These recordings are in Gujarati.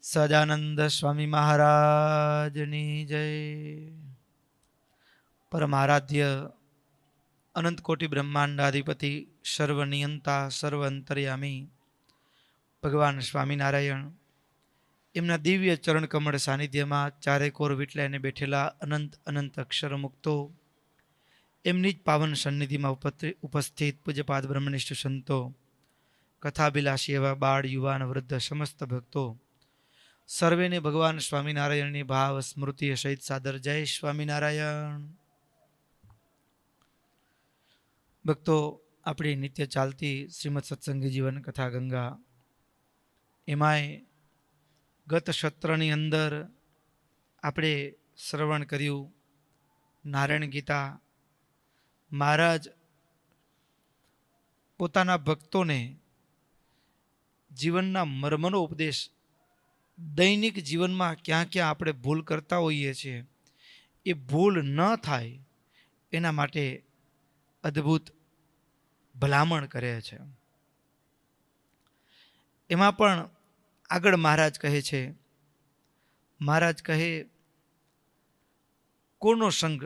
સદાનંદ સ્વામી મહારાજની જય. પરમારાધ્ય અનંત કોટી બ્રહ્માંડાધિપતિ સર્વનિયંતા સર્વ અંતર્યામી ભગવાન સ્વામિનારાયણ એમના દિવ્ય ચરણ કમળ સાનિધ્યમાં ચારે કોર વીટલાઈને બેઠેલા અનંત અનંત અક્ષર મુક્તો, એમની જ પાવન સન્નિધિમાં ઉપસ્થિત પૂજ્યપાદ બ્રહ્મનિષ્ઠ સંતો, કથાભિલાષી એવા બાળ યુવાન વૃદ્ધ સમસ્ત ભક્તો, સર્વેને ભગવાન સ્વામિનારાયણની ભાવ સ્મૃતિ સહિત સાદર જય સ્વામિનારાયણ. ભક્તો, આપણી નિત્ય ચાલતી શ્રીમદ સત્સંગી જીવન કથા ગંગા, એમાંય ગત સત્રની અંદર આપણે શ્રવણ કર્યું નારાયણ ગીતા. મહારાજ પોતાના ભક્તોને જીવનના મર્મનો ઉપદેશ, દૈનિક જીવનમાં ક્યાં ક્યાં આપણે ભૂલ કરતા હોઈએ છીએ, એ ભૂલ ન થાય એના માટે અદ્ભુત ભલામણ કરે છે. એમાં પણ આગળ મહારાજ કહે છે, મહારાજ કહે કોનો સંગ,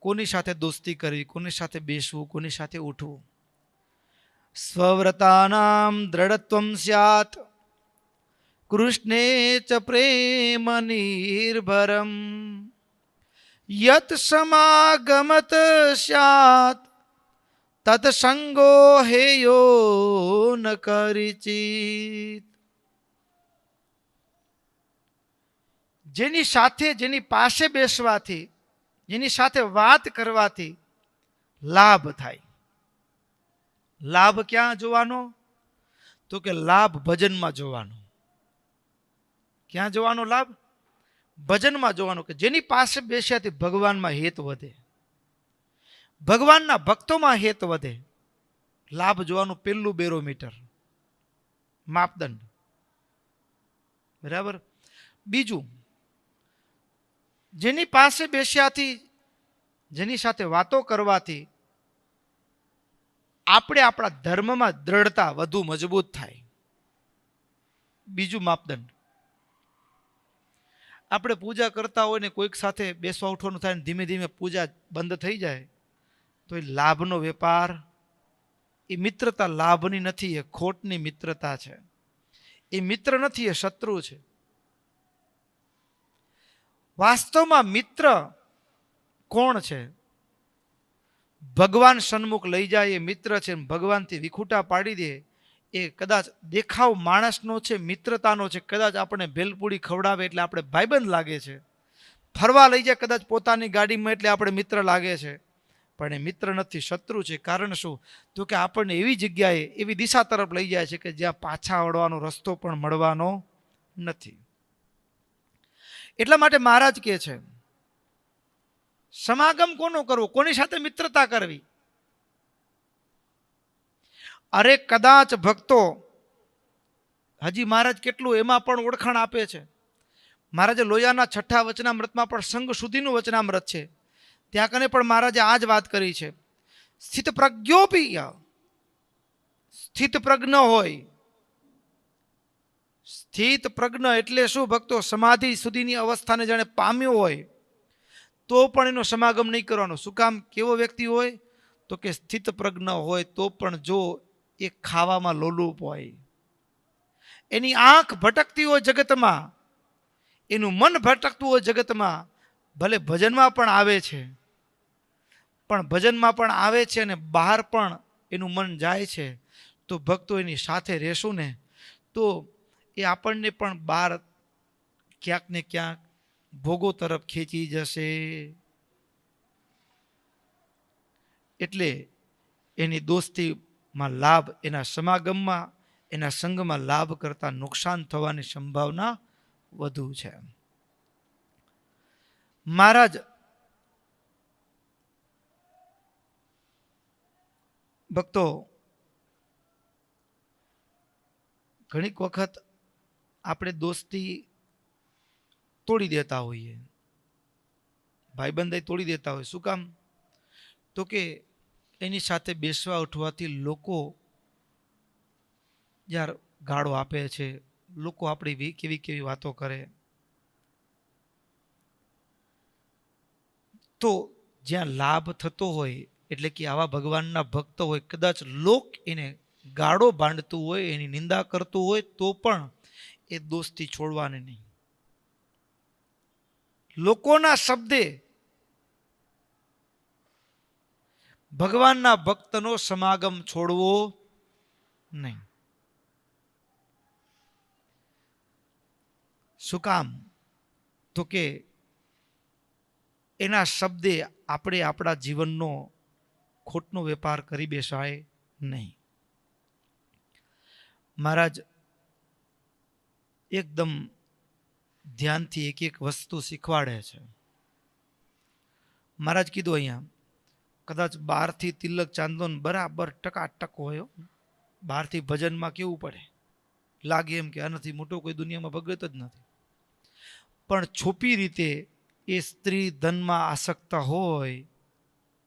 કોની સાથે દોસ્તી કરવી, કોની સાથે બેસવું, કોની સાથે ઉઠવું. સ્વવ્રતાનામ દ્રઢત્વમ સ્યાત કૃષ્ણે ચ પ્રેમ નિર્ભરમ યત સમાગમત સ્યાત તત્સંગો હેયો ન કરીચિત. જેની સાથે, જેની પાસે બેસવાથી, જેની સાથે વાત કરવાથી લાભ થાય. લાભ ક્યાં જોવાનો? તો કે લાભ ભજનમાં જોવાનો. ક્યાં જોવાનો લાભ? ભજનમાં જોવાનો. કે જેની પાસે બેસ્યાથી ભગવાનમાં હેત વધે, ભગવાનના ભક્તોમાં હેત વધે. લાભ જોવાનું પહેલું બેરોમીટર, માપદંડ. બરાબર. બીજું, જેની પાસે બેસ્યાથી, જેની સાથે વાતો કરવાથી આપણે આપણા ધર્મમાં દ્રઢતા વધુ મજબૂત થાય. બીજું માપદંડ. આપણે પૂજા કરતા હોય ને કોઈક સાથે બેસવા ઉઠવાનું થાય ને ધીમે ધીમે પૂજા બંધ થઈ જાય, તો એ લાભનો વેપાર, એ મિત્રતા લાભની નથી, એ ખોટની મિત્રતા છે. એ મિત્ર નથી, એ શત્રુ છે. વાસ્તવમાં મિત્ર કોણ છે? ભગવાન સન્મુખ લઈ જાય એ મિત્ર છે. ભગવાનથી વિખૂટા પાડી દે એ કદાચ દેખાવ માણસનો છે, મિત્રતાનો છે. કદાચ આપણે ભેલપૂડી ખવડાવે એટલે આપણે ભાઈબંધ લાગે છે. ફરવા લઈ જાય કદાચ પોતાની ગાડીમાં એટલે આપણે મિત્ર લાગે છે, પણ એ મિત્ર નથી, શત્રુ છે. કારણ શું? તો કે આપણને એવી જગ્યાએ, એવી દિશા તરફ લઈ જાય છે કે જ્યાં પાછા વળવાનો રસ્તો પણ મળવાનો નથી. એટલા માટે મહારાજ કહે છે, સમાગમ કોનો કરવો, કોની સાથે મિત્રતા કરવી? અરે કદાચ ભક્તો, હજી મહારાજ કેટલું એમાં પણ ઓળખાણ આપે છે. મહારાજે લોયાના છઠ્ઠા વચનામૃતમાં પણ સંઘ સુધીનું વચનામૃત છે, ત્યાં કને પણ મહારાજે આ જ વાત કરી છે. સ્થિત પ્રજ્ઞોપી, સ્થિત પ્રજ્ઞ હોય. સ્થિત પ્રજ્ઞ એટલે શું ભક્તો? સમાધિ સુધીની અવસ્થાને જાણે પામ્યો હોય તો પણ એનો સમાગમ નહીં કરવાનો. શું કામ? કેવો વ્યક્તિ હોય? તો કે સ્થિત પ્રજ્ઞ હોય તો પણ જો એ ખાવામાં લોલુપ હોય, એની આંખ ભટકતી હોય જગતમાં, એનું મન ભટકતું હોય જગતમાં, ભલે ભજનમાં પણ આવે છે, પણ ભજનમાં પણ આવે છે અને બહાર પણ એનું મન જાય છે, તો ભક્તો એની સાથે રહેશું ને તો એ આપણને પણ બહાર ક્યાંક ને ક્યાંક ભોગો તરફ ખેંચી જશે. એટલે એની દોસ્તીમાં લાભ, એના સમાગમમાં, એના સંગમાં લાભ કરતા નુકસાન થવાની સંભાવના વધુ છે. મહારાજ ભક્તો ઘણીક વખત આપણે દોસ્તી તોડી દેતા હોઈએ, ભાઈબંધાઈ તોડી દેતા હોય. શું કામ? તો કે એની સાથે બેસવા ઉઠવાથી લોકો યાર ગાળો આપે છે, લોકો આપણી કેવી કેવી વાતો કરે. તો જ્યાં લાભ થતો હોય, એટલે કે આવા ભગવાનના ભક્ત હોય, કદાચ લોક એને ગાળો બાંધતું હોય, એની નિંદા કરતું હોય, તો પણ એ દોસ્તી છોડવાની નહીં. લોકોના શબ્દે ભગવાનના ભક્તનો સમાગમ છોડવો નહીં. શું કામ? તો કે એના શબ્દે આપણે આપણા જીવનનો ખોટનો વેપાર કરી બેસાય નહીં. મહારાજ એકદમ ધ્યાનથી એક એક વસ્તુ શીખવાડે છે. મહારાજ કીધું અહીંયા કદાચ બહારથી તિલક ચાંદોન બરાબર ટકાટક હોય, બહારથી ભજનમાં કેવું પડે, લાગે એમ કે આનાથી મોટો કોઈ દુનિયામાં ભગત જ નથી. પણ છુપી રીતે એ સ્ત્રી ધનમાં આસક્ત હોય,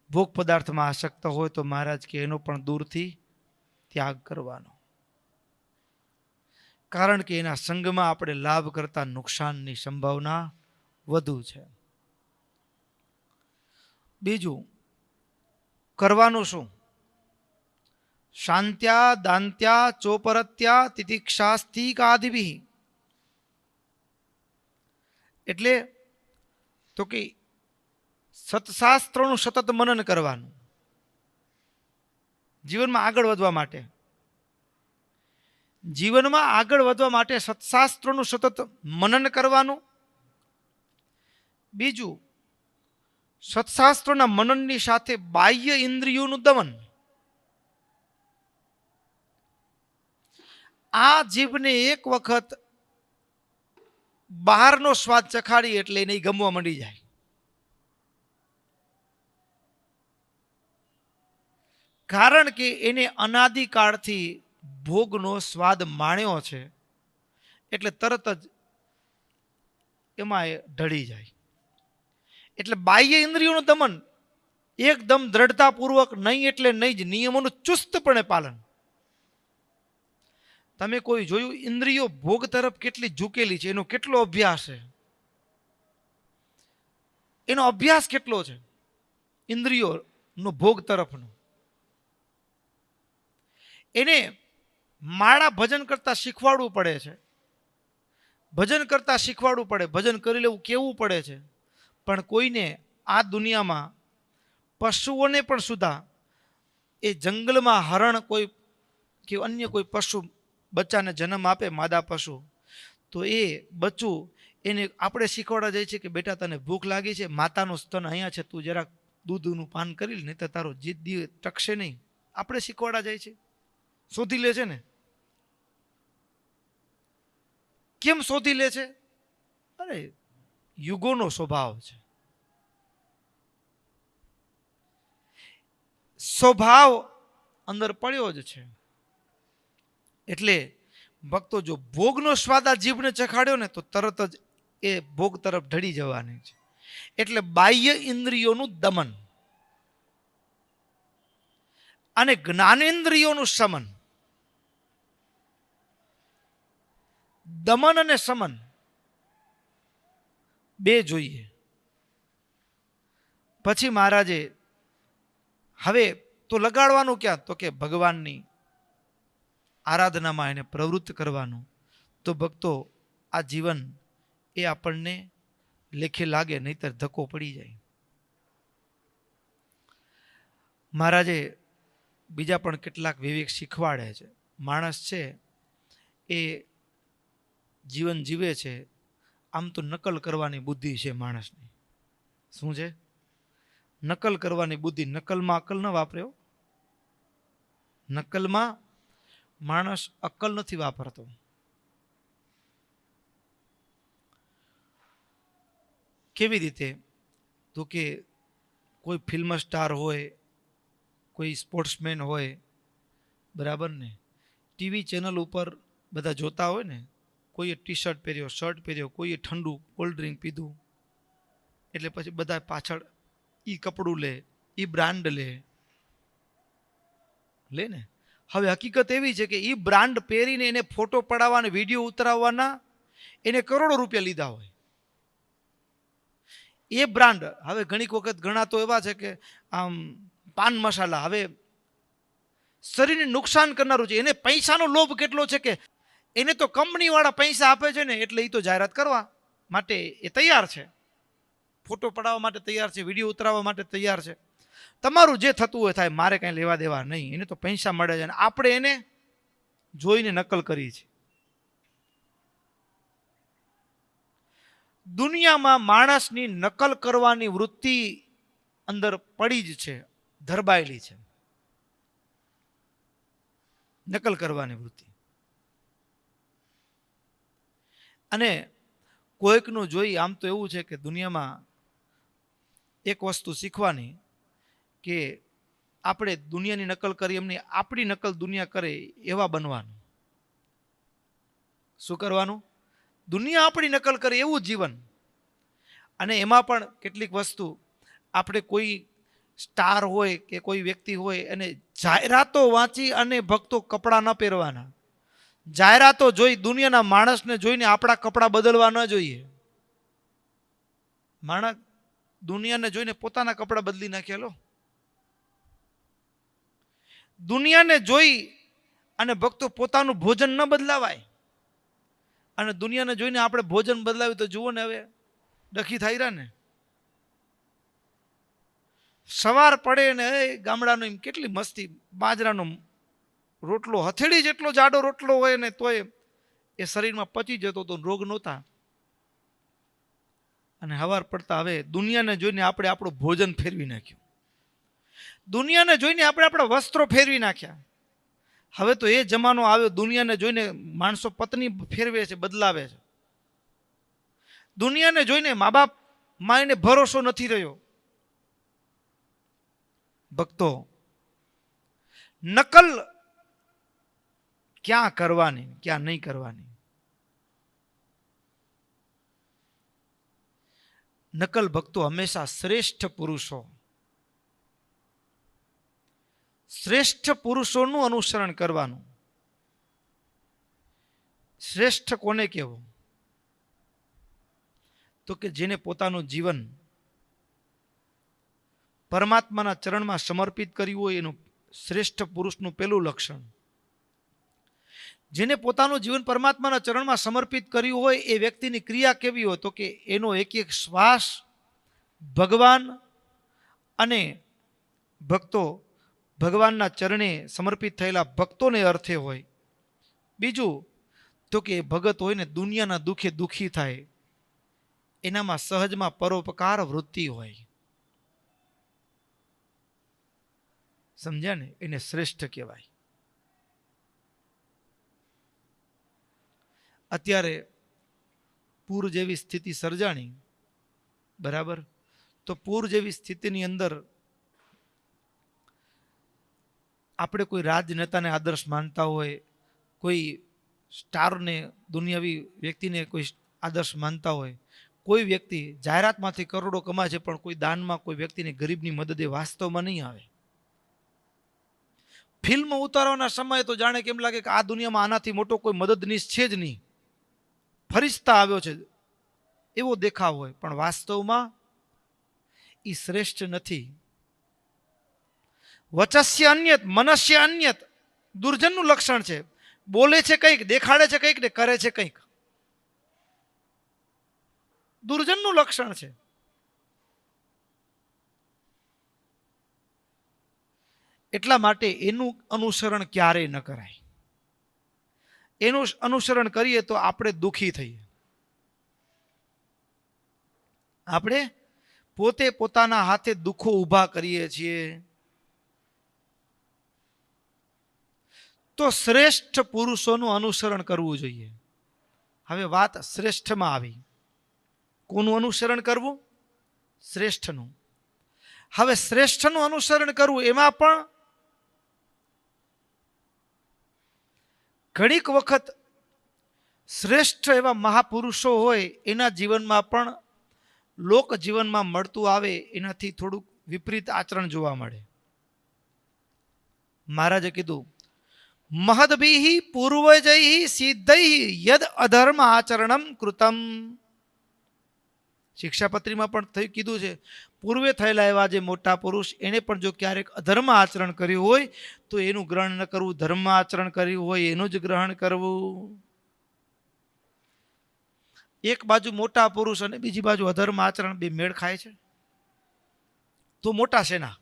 ભોગ પદાર્થમાં આસક્ત હોય, તો મહારાજ કે એનો પણ દૂરથી ત્યાગ કરવાનો. કારણ કે એના સંગમાં આપણે લાભ કરતા નુકસાનની સંભાવના વધુ છે. બીજું કરવાનું શું? શાંત્યા દાંત્યા ચોપરત્યા તિતિક્ષાસ્તિકાદિભિ. એટલે તો કે સત્શાસ્ત્રોનું સતત મનન કરવાનું જીવનમાં આગળ વધવા માટે. જીવનમાં આગળ વધવા માટે સત્શાસ્ત્રોનું સતત મનન કરવાનું. બીજું, સત્શાસ્ત્રોના મનનની સાથે બાહ્ય ઇન્દ્રિયોનું દમન. આ જીભને એક વખત બહારનો સ્વાદ ચખાડી એટલે એને ગમવા માંડી જાય. કારણ કે એને અનાદિકાળથી ભોગનો સ્વાદ માણ્યો છે, એટલે તરત જ એમાં એ ઢળી જાય. એટલે બાહ્ય ઇન્દ્રિયોનું દમન એકદમ દ્રઢતાપૂર્વક, નહીં એટલે નહીં જ, નિયમોનું ચુસ્તપણે પાલન. તમે કોઈ જોયું ઇન્દ્રિયો ભોગ તરફ કેટલી ઝૂકેલી છે? એનો કેટલો અભ્યાસ છે, એનો અભ્યાસ કેટલો છે ઇન્દ્રિયોનો ભોગ તરફનો. એને માળા ભજન કરતા શીખવાડવું પડે છે, ભજન કરતા શીખવાડવું પડે, ભજન કરી લેવું કેવું પડે છે. પણ કોઈને આ દુનિયામાં પશુઓને પણ સુધા એ જંગલમાં હરણ કોઈ કે અન્ય કોઈ પશુ બચ્ચાને જન્મ આપે, માદા પશુ, તો એ બચ્ચું એને આપણે શીખવાડવા જાય છે કે બેટા તને ભૂખ લાગી છે, માતાનું સ્તન અહીંયા છે, તું જરાક દૂધનું પાન કરી લે, નહીં તો તારો જીદ્દી ટકશે નહીં. આપણે શીખવાડવા જાય છે. શોધી લે છે ને. કેમ શોધી લે છે? અરે યુગોનો સ્વભાવ છે. સ્વભાવ અંદર પડ્યો જ છે. એટલે ભક્તો જો ભોગનો સ્વાદ આ જીભને ચખાડ્યો ને તો તરત જ એ ભોગ તરફ ઢળી જવાની છે. એટલે બાહ્ય ઇન્દ્રિયોનું દમન અને જ્ઞાનેન્દ્રિયોનું શમન. દમન અને શમન બે જોઈએ. પછી મહારાજે હવે તો લગાડવાનું ક્યાં? તો કે ભગવાનની આરાધનામાં એને પ્રવૃત્ત કરવાનું. તો ભક્તો આ જીવન એ આપણને લેખે લાગે, નહીતર ધક્કો પડી જાય. મહારાજે બીજા પણ કેટલાક વિવેક શીખવાડે છે. માણસ છે એ જીવન જીવે છે, આમ તો નકલ કરવાની બુદ્ધિ છે માણસની. શું છે? નકલ કરવાની બુદ્ધિ. નકલમાં અકલ ન વાપર્યો. નકલમાં માણસ અકલ નથી વાપરતો. કેવી રીતે? તો કે કોઈ ફિલ્મ સ્ટાર હોય, કોઈ સ્પોર્ટ્સમેન હોય, બરાબર ને, ટીવી ચેનલ ઉપર બધા જોતા હોય ને, કોઈએ ટી શર્ટ પહેર્યો, શર્ટ પહેર્યો, કોઈએ ઠંડુ કોલ્ડ ડ્રિંક પીધું, એટલે પછી બધા પાછળ ઈ કપડું લે, ઈ બ્રાન્ડ લે ને. હવે હકીકત એવી છે કે એ બ્રાન્ડ પહેરીને એને ફોટો પડાવવાના, વિડીયો ઉતરાવવાના એને કરોડો રૂપિયા લીધા હોય. એ બ્રાન્ડ હવે ઘણીક વખત ઘણા તો એવા છે કે આમ પાન મસાલા હવે શરીરને નુકસાન કરનારું છે. એને પૈસાનો લોભ કેટલો છે કે એને તો કંપનીવાળા પૈસા આપે છે ને એટલે એ તો જાહેરાત કરવા માટે એ તૈયાર છે, ફોટો પડાવવા માટે તૈયાર છે, વિડીયો ઉતરાવવા માટે તૈયાર છે. તમારું જે થતું હોય થાય, મારે કાંઈ લેવા દેવા નહીં, એને તો પૈસા મળે છે અને આપણે એને જોઈને નકલ કરી છે. દુનિયામાં માણસની નકલ કરવાની વૃત્તિ અંદર પડી જ છે, ધરબાયેલી છે, નકલ કરવાની વૃત્તિ. અને કોઈકનું જોઈ આમ તો એવું છે કે દુનિયામાં એક વસ્તુ શીખવાની કે આપણે દુનિયાની નકલ કરી એમની આપણી નકલ દુનિયા કરે એવા બનવાનું. શું કરવાનું? દુનિયા આપણી નકલ કરે એવું જીવન. અને એમાં પણ કેટલીક વસ્તુ આપણે કોઈ સ્ટાર હોય કે કોઈ વ્યક્તિ હોય અને જાહેરાતો વાંચી અને ભક્તો કપડાં ન પહેરવાના, જાહેરાતો જોઈ દુનિયાના માણસને જોઈને આપણા કપડાં બદલવા ન જોઈએ. માણસ દુનિયાને જોઈને પોતાના કપડાં બદલી નાખેલો. દુનિયાને જોઈ અને ભક્તો પોતાનું ભોજન ન બદલાવાય. અને દુનિયાને જોઈને આપણે ભોજન બદલાવ્યું તો જુઓ ને હવે ડખી થઈ રહ્યા ને. સવાર પડે ને ગામડાનો એમ કેટલી મસ્તી, બાજરાનો રોટલો હથેળી જેટલો જાડો રોટલો હોય ને તોય એ શરીરમાં પચી જતો તો રોગ નહોતા. અને હવાર પડતા હવે દુનિયાને જોઈને આપણે આપણું ભોજન ફેરવી નાખ્યું, દુનિયાને જોઈને આપણે આપણા વસ્ત્રો ફેરવી નાખ્યા. હવે તો એ જમાનો આવ્યો દુનિયાને જોઈને માણસો પત્ની ફેરવે છે, બદલાવે છે. દુનિયાને જોઈને મા બાપ માં એને ભરોસો નથી રહ્યો. ભક્તો, નકલ ક્યાં કરવાની, ક્યાં નહીં કરવાની? નકલ ભક્તો હંમેશા શ્રેષ્ઠ પુરુષો, શ્રેષ્ઠ પુરુષોનું અનુસરણ કરવાનું. શ્રેષ્ઠ કોને કહેવું? તો કે જેને પોતાનું જીવન પરમાત્માના ચરણમાં સમર્પિત કર્યું હોય એનું શ્રેષ્ઠ પુરુષનું પહેલું લક્ષણ. જેને પોતાનું જીવન પરમાત્માના ચરણમાં સમર્પિત કર્યું હોય એ વ્યક્તિની ક્રિયા કેવી હોય? તો કે એનો એક એક શ્વાસ ભગવાન અને ભક્તો ભગવાનના ચરણે સમર્પિત થયેલા ભક્તોને અર્થે હોય. બીજું તો કે ભગત હોય ને દુનિયાના દુઃખે દુઃખી થાય, એનામાં સહજમાં પરોપકાર વૃત્તિ હોય. સમજ્યા ને? એને શ્રેષ્ઠ કહેવાય. અત્યારે પૂર જેવી સ્થિતિ સર્જાણી, બરાબર? તો પૂર જેવી સ્થિતિની અંદર આપણે કોઈ રાજનેતાને આદર્શ માનતા હોય, કોઈ સ્ટારને દુનિયાવી વ્યક્તિને કોઈ આદર્શ માનતા હોય, કોઈ વ્યક્તિ જાહેરાતમાંથી કરોડો કમાય છે પણ કોઈ દાનમાં કોઈ વ્યક્તિને ગરીબની મદદે વાસ્તવમાં નહીં આવે. ફિલ્મ ઉતારવાના સમયે તો જાણે કેમ લાગે કે આ દુનિયામાં આનાથી મોટો કોઈ મદદનીશ છે જ નહીં, ફરિશ્તા આવ્યો છે એવો દેખાવ હોય, પણ વાસ્તવમાં એ શ્રેષ્ઠ નથી. વચસ્ય અન્યત મનસ્ય અન્યત દુર્જનનું લક્ષણ છે. બોલે છે કંઈક, દેખાડે છે કંઈક ને કરે છે કંઈક. દુર્જનનું લક્ષણ છે. એટલા માટે એનું અનુસરણ ક્યારેય ન કરાય. એનું અનુસરણ કરીએ તો આપણે દુઃખી થઈએ. આપણે પોતે પોતાના હાથે દુઃખો ઊભા કરીએ છીએ. તો શ્રેષ્ઠ પુરુષોનું અનુસરણ કરવું જોઈએ. હવે વાત શ્રેષ્ઠમાં આવી. કોનું અનુસરણ કરવું? શ્રેષ્ઠનું. હવે શ્રેષ્ઠનું અનુસરણ કરવું એમાં પણ ઘણીક વખત શ્રેષ્ઠ એવા મહાપુરુષો હોય એના જીવનમાં પણ લોક જીવનમાં મળતું આવે એનાથી થોડુંક વિપરીત આચરણ જોવા મળે. મહારાજે કીધું મહદભિઃ પૂર્વજૈઃ સિદ્ધૈઃ યદ અધર્મ આચરણમ કૃતમ. શિક્ષાપત્રીમાં પણ કીધું છે, પૂર્વે થયેલા એવા જે મોટા પુરુષ એને પણ જો ક્યારેક અધર્મ આચરણ કર્યું હોય તો એનું ગ્રહણ ન કરવું, ધર્મ આચરણ કર્યું હોય એનું જ ગ્રહણ કરવું. એક બાજુ મોટા પુરુષ અને બીજી બાજુ અધર્મ આચરણ, બે મેળ ખાય છે? તો મોટા શેના?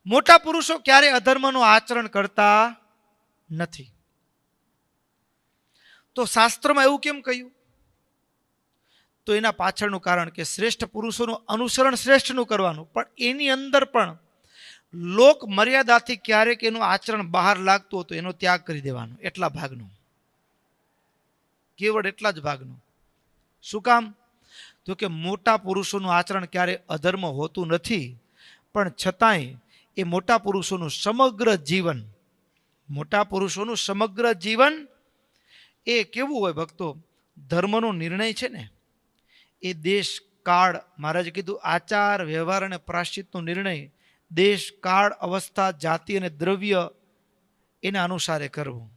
મોટા પુરુષો ક્યારે અધર્મનું આચરણ કરતા નથી. તો શાસ્ત્રમાં એવું કેમ કહ્યું? તો એના પાછળનું કારણ કે શ્રેષ્ઠ પુરુષોનું અનુસરણ શ્રેષ્ઠનું કરવાનું, પણ એની અંદર પણ લોક મર્યાદાથી ક્યારેક એનું આચરણ બહાર લાગતું હતું એનો ત્યાગ કરી દેવાનો, એટલા ભાગનું, કેવળ એટલા જ ભાગનું. શું કામ? તો કે મોટા પુરુષોનું આચરણ ક્યારે અધર્મ હોતું નથી, પણ છતાંય એ મોટા પુરુષોનું સમગ્ર જીવન, મોટા પુરુષોનું સમગ્ર જીવન એ કેવું હોય ભક્તો? ધર્મનો નિર્ણય છે ને એ દેશ કાળ, મહારાજે કીધું આચાર વ્યવહાર અને પ્રાયશ્ચિતનો નિર્ણય દેશ કાળ અવસ્થા જાતિ અને દ્રવ્ય એના અનુસારે કરવું.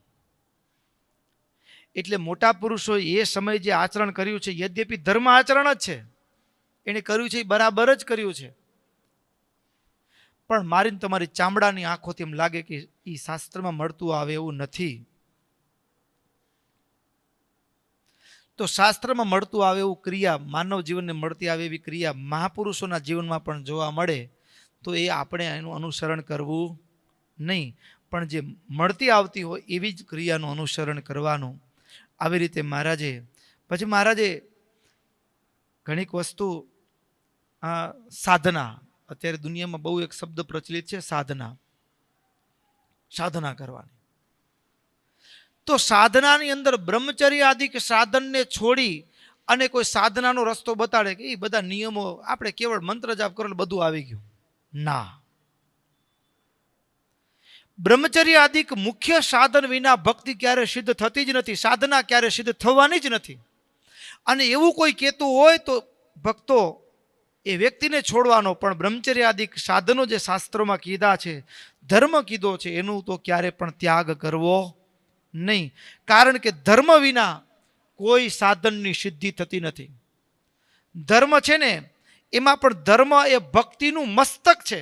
એટલે મોટા પુરુષોએ એ સમયે જે આચરણ કર્યું છે, યદ્યપિ ધર્મ આચરણ જ છે, એને કર્યું છે એ બરાબર જ કર્યું છે, પણ મારીને તમારી ચામડાની આંખોથી એમ લાગે કે એ શાસ્ત્રમાં મળતું આવે એવું નથી. તો શાસ્ત્રમાં મળતું આવે એવું ક્રિયા, માનવ જીવનને મળતી આવે એવી ક્રિયા મહાપુરુષોના જીવનમાં પણ જોવા મળે તો એ આપણે એનું અનુસરણ કરવું નહીં, પણ જે મળતી આવતી હોય એવી જ ક્રિયાનું અનુસરણ કરવાનું. આવી રીતે મહારાજે ઘણીક વસ્તુ, સાધના, અત્યારે દુનિયામાં બહુ એક શબ્દ પ્રચલિત છે, સાધના કરવાની. તો સાધનાની અંદર બ્રહ્મચર્ય આદિ કે સાધનને છોડી અને કોઈ સાધનાનો રસ્તો બતાડે કે એ બધા નિયમો આપણે કેવળ મંત્ર જાપ કરો બધું આવી ગયું, ના. બ્રહ્મચર્ય આદિક મુખ્ય સાધન વિના ભક્તિ ક્યારે સિદ્ધ થતી જ નથી, સાધના ક્યારે સિદ્ધ થવાની જ નથી. અને એવું કોઈ કહેતું હોય તો ભક્તો એ વ્યક્તિને છોડવાનો, પણ બ્રહ્મચર્ય આદિક સાધનો જે શાસ્ત્રોમાં કીધા છે, ધર્મ કીધો છે, એનું તો ક્યારે પણ ત્યાગ કરવો નહીં. કારણ કે ધર્મ વિના કોઈ સાધનની સિદ્ધિ થતી નથી. ધર્મ છે ને એમાં પણ ધર્મ એ ભક્તિનું મસ્તક છે,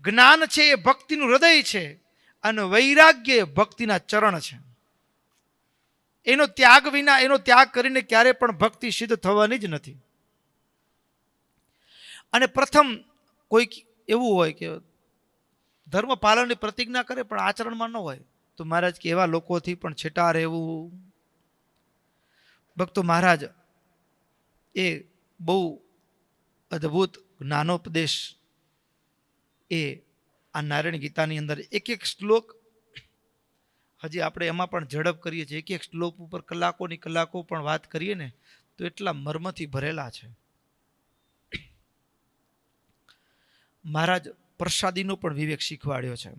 જ્ઞાન છે એ ભક્તિનું હૃદય છે, અને વૈરાગ્ય એ ભક્તિના ચરણ છે. એનો ત્યાગ વિના, એનો ત્યાગ કરીને ક્યારે પણ ભક્તિ સિદ્ધ થવાની જ નથી. અને પ્રથમ કોઈક એવું હોય કે ધર્મ પાલનની પ્રતિજ્ઞા કરે પણ આચરણમાં ન હોય તો મહારાજ કે એવા લોકોથી પણ છેટા રહેવું. ભક્તો મહારાજ એ બહુ અદ્ભુત જ્ઞાનોપદેશ એ આ નારાયણ ગીતાની અંદર એક એક શ્લોક, હજી આપણે એમાં પણ ઝડપ કરીએ છીએ, એક એક શ્લોક ઉપર કલાકોની કલાકો પણ વાત કરીએ ને તો એટલા મર્મથી ભરેલા છે. મહારાજ પ્રસાદીનો પણ વિવેક શીખવાડ્યો છે.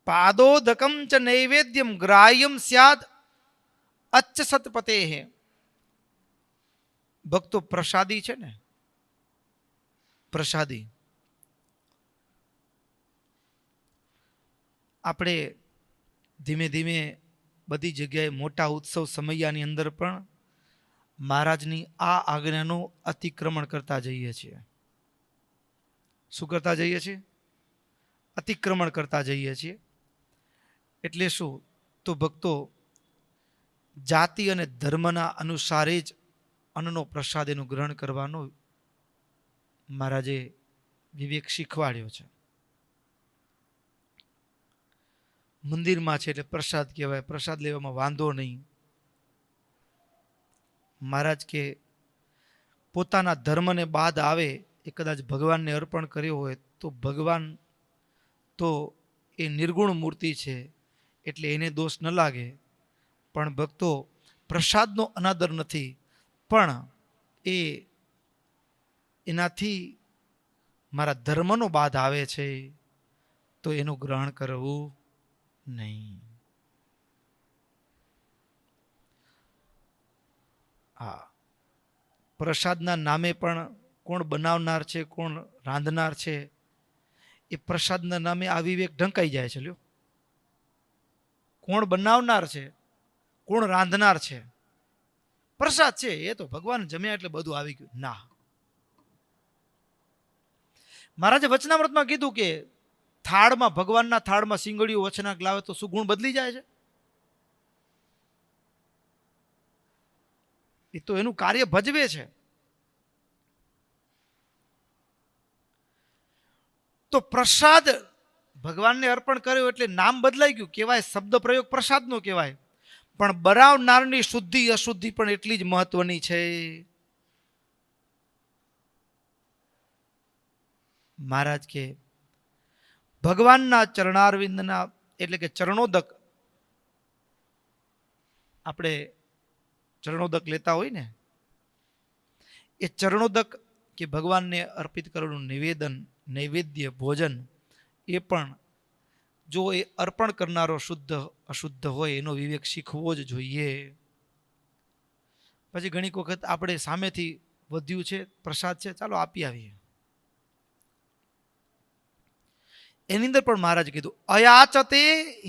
પાદોદકમ ચ નૈવેદ્યમ ગ્રાહ્યમ સ્યાદ અચ્ચ સતપતે. ભક્તો પ્રસાદી છે ને, પ્રસાદી આપણે ધીમે ધીમે બધી જગ્યાએ મોટા ઉત્સવ સમયાની અંદર પણ મહારાજની આ આજ્ઞાનું અતિક્રમણ કરતા જઈએ છીએ. શું કરતા જઈએ છીએ? અતિક્રમણ કરતા જઈએ છીએ. એટલે શું? તો ભક્તો જાતિ અને ધર્મના અનુસારે જ અન્નનો પ્રસાદ એનું ગ્રહણ કરવાનો મહારાજે વિવેક શીખવાડ્યો છે. મંદિરમાં છે એટલે પ્રસાદ કહેવાય, પ્રસાદ લેવામાં વાંધો નહીં. મહારાજ કે પોતાના ધર્મને બાદ આવે એ કદાચ ભગવાનને અર્પણ કર્યો હોય તો ભગવાન તો એ નિર્ગુણ મૂર્તિ છે એટલે એને દોષ ન લાગે, પણ ભક્તો પ્રસાદનો અનાદર નથી, પણ એનાથી મારા ધર્મનો બાદ આવે છે તો એનું ગ્રહણ કરવું નહીં. હા, પ્રસાદના નામે પણ કોણ બનાવનાર છે, કોણ રાંધનાર છે, એ પ્રસાદના નામે આ વિવેક ઢંકાઈ જાય છે. લ્યો, કોણ બનાવનાર છે, કોણ રાંધનાર છે? પ્રસાદ છે એ તો ભગવાન જમ્યા એટલે બધું આવી ગયું. ના, મહારાજે વચનામૃતમાં કીધું કે થાળમાં, ભગવાનના થાળમાં સિંગડીઓ વચનાક લાવે તો શું ગુણ બદલી જાય છે? એ તો એનું કાર્ય ભજવે છે. તો પ્રસાદ ભગવાનને અર્પણ કર્યો એટલે નામ બદલાઈ ગયું, કહેવાય શબ્દ પ્રયોગ પ્રસાદનો કહેવાય, પણ બનાવનારની શુદ્ધિ અશુદ્ધિ પણ એટલી જ મહત્વની છે. મહારાજ કે ભગવાનના ચરણારવિંદના એટલે કે ચરણોદક, આપણે ચરણોદક લેતા હોય ને, એ ચરણોદક કે ભગવાનને અર્પિત કરેલું નિવેદન, નૈવેદ્ય, ભોજન, એ પણ જો એ અર્પણ કરનારો શુદ્ધ અશુદ્ધ હોય એનો વિવેક શીખવો જ જોઈએ. પછી ઘણી વખત આપણે સામેથી વધ્યું છે, પ્રસાદ છે, ચાલો આપી આવીએ. એની અંદર પણ મહારાજ કીધું અયાચતે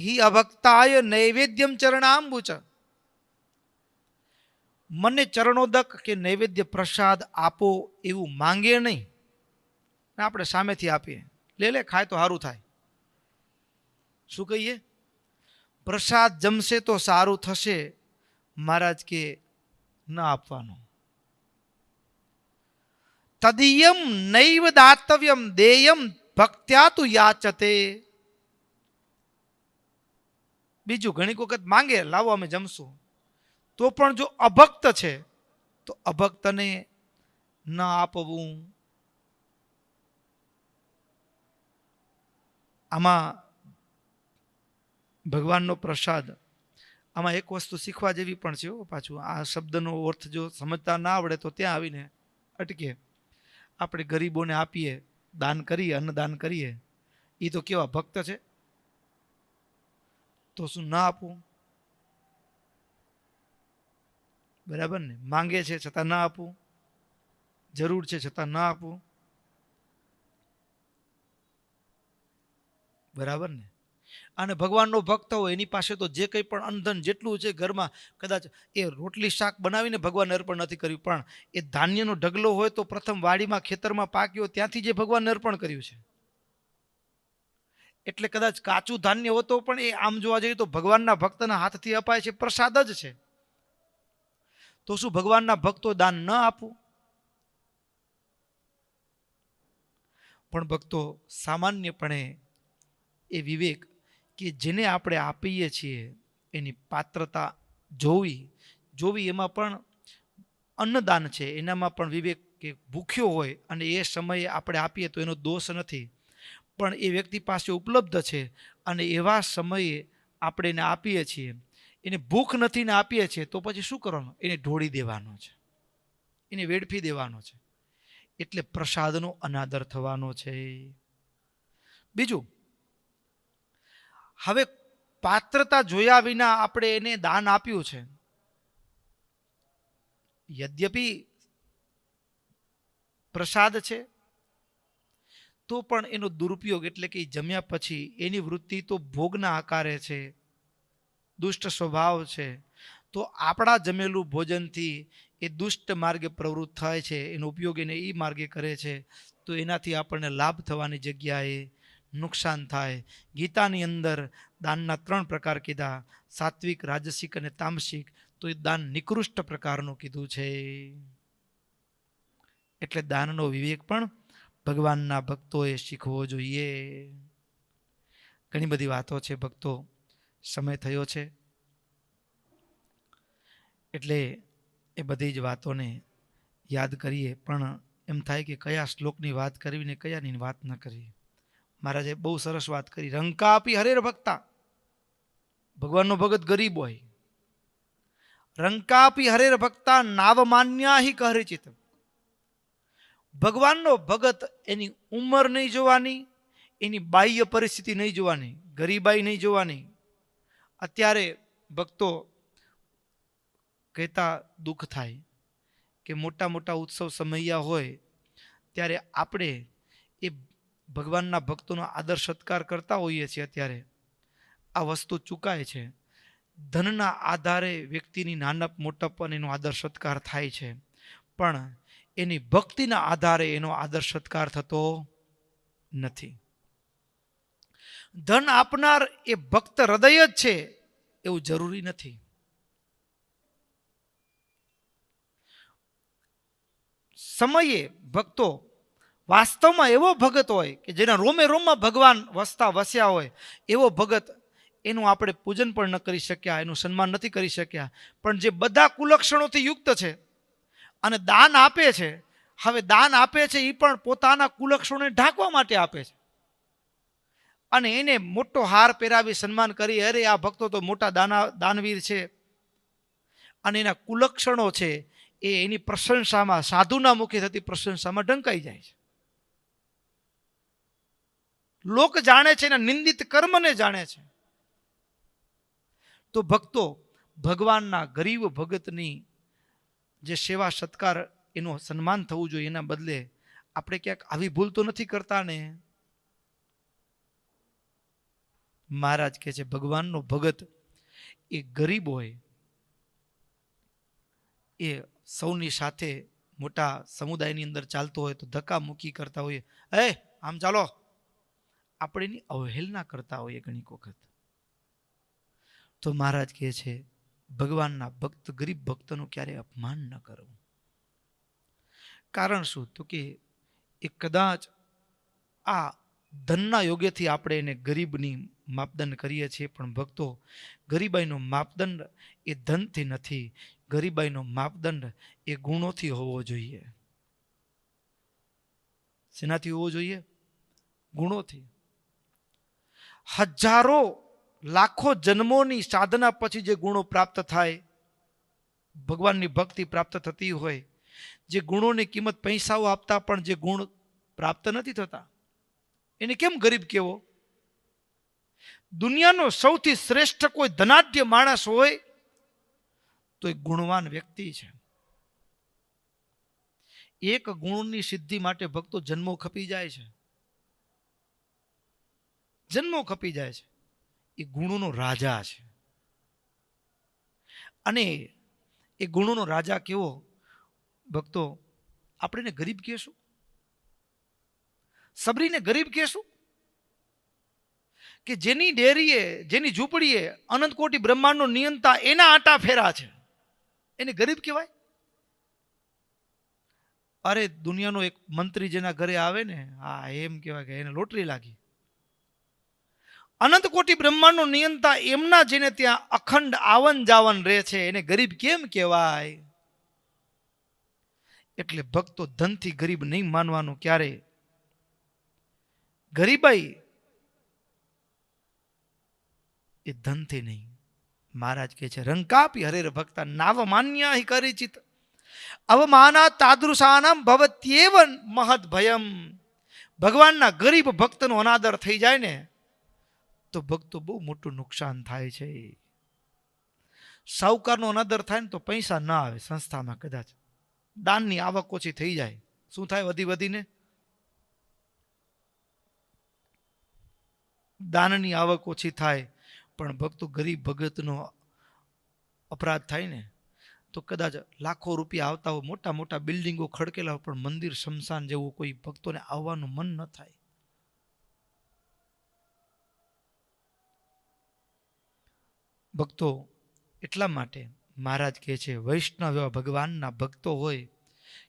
હિ અભક્તાય નૈવેદ્યમ ચરણાંબુચ. મને ચરણોદક કે નૈવેદ્ય પ્રસાદ આપો એવું માંગે નહીં, આપણે સામેથી આપીએ, લે ખાય તો સારું થાય. શું કહીએ? પ્રસાદ જમશે તો સારું થશે. મહારાજ કે ન આપવાનું. તદીયમ નૈવ દાતવ્યમ દેયમ ભક્ત્યા તુ યાચતે. બીજું ઘણી વખત માંગે, લાવો અમે જમશું, તો પણ જો અભક્ત છે તો અભક્તને ન આપવું. આમાં ભગવાનનો પ્રસાદ, આમાં એક વસ્તુ શીખવા જેવી પણ છે. પાછું આ શબ્દનો અર્થ જો સમજતા ના આવડે તો ત્યાં આવીને અટકે. આપણે ગરીબોને આપીએ, દાન કરીએ, અન્નદાન કરીએ, એ તો કેવા ભક્ત છે, તો શું ના આપવું? બરાબર ને? માંગે છે છતાં ના આપવું, જરૂર છે છતાં ના આપવું, બરાબર ને? અને ભગવાનનો ભક્ત હોય એની પાસે તો જે કંઈ પણ અન્નધન જેટલું છે ઘરમાં, કદાચ એ રોટલી શાક બનાવીને ભગવાનને અર્પણ નથી કર્યું, પણ એ ધાન્યનો ઢગલો હોય તો પ્રથમ વાડીમાં ખેતરમાં પાક્યો ત્યાંથી જે ભગવાનને અર્પણ કર્યું છે. એટલે કદાચ કાચું ધાન્ય હોતો પણ એ આમ જોવા જઈએ તો ભગવાનના ભક્તના હાથથી અપાય છે, પ્રસાદ જ છે. તો શું ભગવાનના ભક્તો દાન ન આપવું? પણ ભક્તો સામાન્યપણે એ વિવેક કે જેને આપણે આપીએ છીએ એની પાત્રતા જોવી એમાં પણ અન્નદાન છે એનામાં પણ વિવેક કે ભૂખ્યો હોય અને એ સમયે આપણે આપીએ તો એનો દોષ નથી, પણ એ વ્યક્તિ પાસે ઉપલબ્ધ છે અને એવા સમયે આપણે એને આપીએ છીએ, એને ભૂખ નથી ને આપીએ છીએ, તો પછી શું કરવાનું? એને ઢોળી દેવાનો છે, એને વેડફી દેવાનો છે. એટલે પ્રસાદનો અનાદર થવાનો છે. બીજું, હવે પાત્રતા જોયા વિના આપણે એને દાન આપ્યું છે, યદ્યપી પ્રસાદ છે, તો પણ એનો દુરુપયોગ એટલે કે જમ્યા પછી એની વૃત્તિ તો ભોગના આકારે છે, દુષ્ટ સ્વભાવ છે. તો આપણા જમેલું ભોજનથી એ દુષ્ટ માર્ગે પ્રવૃત્ત થાય છે, એનો ઉપયોગ એને એ માર્ગે કરે છે, તો એનાથી આપણને લાભ થવાની જગ્યાએ નુકસાન થાય. ગીતાની અંદર દાનના 3 પ્રકાર કીધા, સાત્વિક, રાજસિક અને તામસિક. તો એ દાન નિકૃષ્ટ પ્રકારનું કીધું છે. એટલે દાનનો વિવેક પણ ભગવાનના ભક્તોએ શીખવો જોઈએ. ઘણી બધી વાતો છે ભક્તો, સમય થયો છે એટલે એ બધી જ વાતોને યાદ કરીએ, પણ એમ થાય કે કયા શ્લોકની વાત કરવી ને કયાની વાત ન કરવી. મહારાજે બહુ સરસ વાત કરી, રંકા આપી હરેર ભક્તા. ભગવાનનો ભગત ગરીબ હોય, રંકા આપી હરેર ભક્તા નાવમાન્યા હિ કહરિચિત. ભગવાનનો ભગત એની ઉંમર નહીં જોવાની, એની બાહ્ય પરિસ્થિતિ નહીં જોવાની, ગરીબાઈ નહીં જોવાની. અત્યારે ભક્તો કહેતા દુઃખ થાય કે મોટા મોટા ઉત્સવ સમયા હોય ત્યારે આપણે એ ભગવાનના ભક્તોનો આદર સત્કાર કરતા હોઈએ છીએ અત્યારે આ વસ્તુ ચૂકાય છે. ધનના આધારે વ્યક્તિની નાનપ મોટપ અને એનો આદર સત્કાર થાય છે, પણ એની ભક્તિના આધારે એનો આદર સત્કાર થતો નથી. ધન આપનાર એ ભક્ત હૃદય જ છે એવું જરૂરી નથી. સમયે ભક્તો વાસ્તવમાં એવો ભગત હોય કે જેના રોમે રોમમાં ભગવાન વસ્યા હોય, એવો ભગત એનું આપણે પૂજન પણ ન કરી શક્યા, એનું સન્માન નથી કરી શક્યા. પણ જે બધા કુલક્ષણોથી યુક્ત છે અને દાન આપે છે, હવે દાન આપે છે એ પણ પોતાના કુલક્ષણોને ઢાંકવા માટે આપે છે અને એને મોટો હાર પહેરાવી સન્માન કરી, અરે આ ભક્તો તો મોટા દાનવીર છે, અને એના કુલક્ષણો છે એ એની પ્રશંસામાં, સાધુના મુખે થતી પ્રશંસામાં ઢંકાઈ જાય છે. લોક જાણે છે, એના નિંદિત કર્મને જાણે છે. તો ભક્તો ભગવાનના ગરીબ ભગતની જે સેવા સત્કાર, એનું સન્માન થવું જોઈએ, એના બદલે આપણે ક્યાંક આવી ભૂલ તો નથી કરતા ને? મહારાજ કહે છે ભગવાનનો ભગત એ ગરીબ હોય, એ સૌની સાથે મોટા સમુદાયની અંદર ચાલતો હોય તો ધક્કા મૂકી કરતા હોઈએ, આમ ચાલો, આપણે એની અવહેલના કરતા હોઈએ ઘણી વખત. તો મહારાજ કહે છે ભગવાનના ભક્ત, ગરીબ ભક્તનું ક્યારેય અપમાન ન કરવું. કારણ શું? તો કે એ કદાચ આ ધનના યોગ્યથી આપણે એને ગરીબની માપદંડ કરીએ છીએ, પણ ભક્તો ગરીબાઈનો માપદંડ એ ધનથી નથી, ગરીબાઈનો માપદંડ એ ગુણોથી હોવો જોઈએ. શેનાથી હોવો જોઈએ? ગુણોથી. હજારો લાખો જન્મોની સાધના પછી જે ગુણો પ્રાપ્ત થાય, ભગવાનની ભક્તિ પ્રાપ્ત થતી હોય, જે ગુણોની કિંમત પૈસાઓ આપતા પણ જે ગુણ પ્રાપ્ત નથી થતા, એને કેમ ગરીબ કહેવો? દુનિયાનો સૌથી શ્રેષ્ઠ કોઈ ધનાઢ્ય માણસ હોય તો એક ગુણવાન વ્યક્તિ છે. એક ગુણની સિદ્ધિ માટે ભક્તો જન્મો ખપી જાય છે, જન્મો ખપી જાય છે. એ ગુણોનો રાજા છે. અને એ ગુણોનો રાજા કેવો? ભક્તો આપણે એને ગરીબ કહેશું? સબરીને ગરીબ કહેશું? કે જેની ડેરીએ, જેની ઝૂંપડીએ અનંત કોટી બ્રહ્માંડનો નિયંતા એના આટા ફેરા છે, એને ગરીબ કહેવાય? અરે દુનિયાનો એક મંત્રી જેના ઘરે આવે ને, હા એમ કહેવાય કે એને લોટરી લાગી. અનંત કોટી બ્રહ્માંડનો નિયંતા એમના જેને ત્યાં અખંડ આવન જાવન રહે છે, એને ગરીબ કેમ કહેવાય? એટલે ભક્તો ધનથી ગરીબ નહીં માનવાનું ક્યારે. ગરીબાઈ એ ધનથી નહીં. મહારાજ કહે છે રંકાપી હરેર ભક્તા નાવ માન્ય હિ પરિચિત અવમાના તાદૃશાનામ ભવત્યેવ મહદ ભયમ. ભગવાનના ગરીબ ભક્તનો અનાદર થઈ જાય ને તો ભક્તો બહુ મોટું નુકસાન થાય છે. સાહુકારનો અનાદર થાય ને તો પૈસા ના આવે સંસ્થામાં, કદાચ દાનની આવક ઓછી થઈ જાય. શું થાય? વધી વધીને દાનની આવક ઓછી થાય. પણ ભક્તો ગરીબ ભગતનો અપરાધ થાય ને તો કદાચ લાખો રૂપિયા આવતા હોય, મોટા મોટા બિલ્ડિંગો ખડકેલા હોય, પણ મંદિર શમશાન જેવું કોઈ ભક્તોને આવવાનું મન ન થાય. ભક્તો એટલા માટે મહારાજ કહે છે વૈષ્ણવ એવા ભગવાનના ભક્તો હોય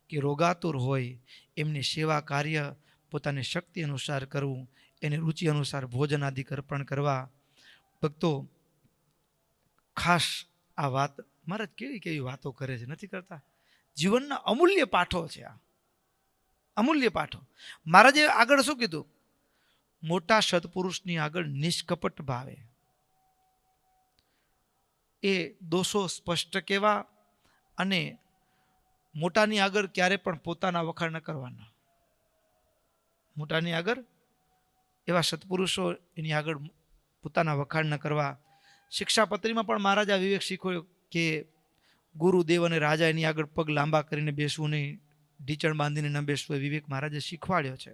કે રોગાતુર હોય, એમની સેવા કાર્ય પોતાની શક્તિ અનુસાર કરવું, એની રુચિ અનુસાર ભોજન આદિ અર્પણ કરવા. ભક્તો ખાસ આ વાત મહારાજ કેવી કેવી વાતો કરે છે, નથી કરતા? જીવનના અમૂલ્ય પાઠો છે આ, અમૂલ્ય પાઠો. મહારાજે આગળ શું કીધું? મોટા સત્પુરુષની આગળ નિષ્કપટ ભાવે એ દોષો સ્પષ્ટ કેવા, અને મોટાની આગળ ક્યારે પણ પોતાના વખાણ ન કરવાના. મોટાની આગળ એવા સત્પુરુષો એની આગળ પોતાના વખાણ ન કરવા. શિક્ષાપત્રીમાં પણ મહારાજા વિવેક શીખ્યો કે ગુરુદેવ અને રાજા એની આગળ પગ લાંબા કરીને બેસવું નહીં, ઢીચણ બાંધીને ન બેસવું, એ વિવેક મહારાજે શીખવાડ્યો છે.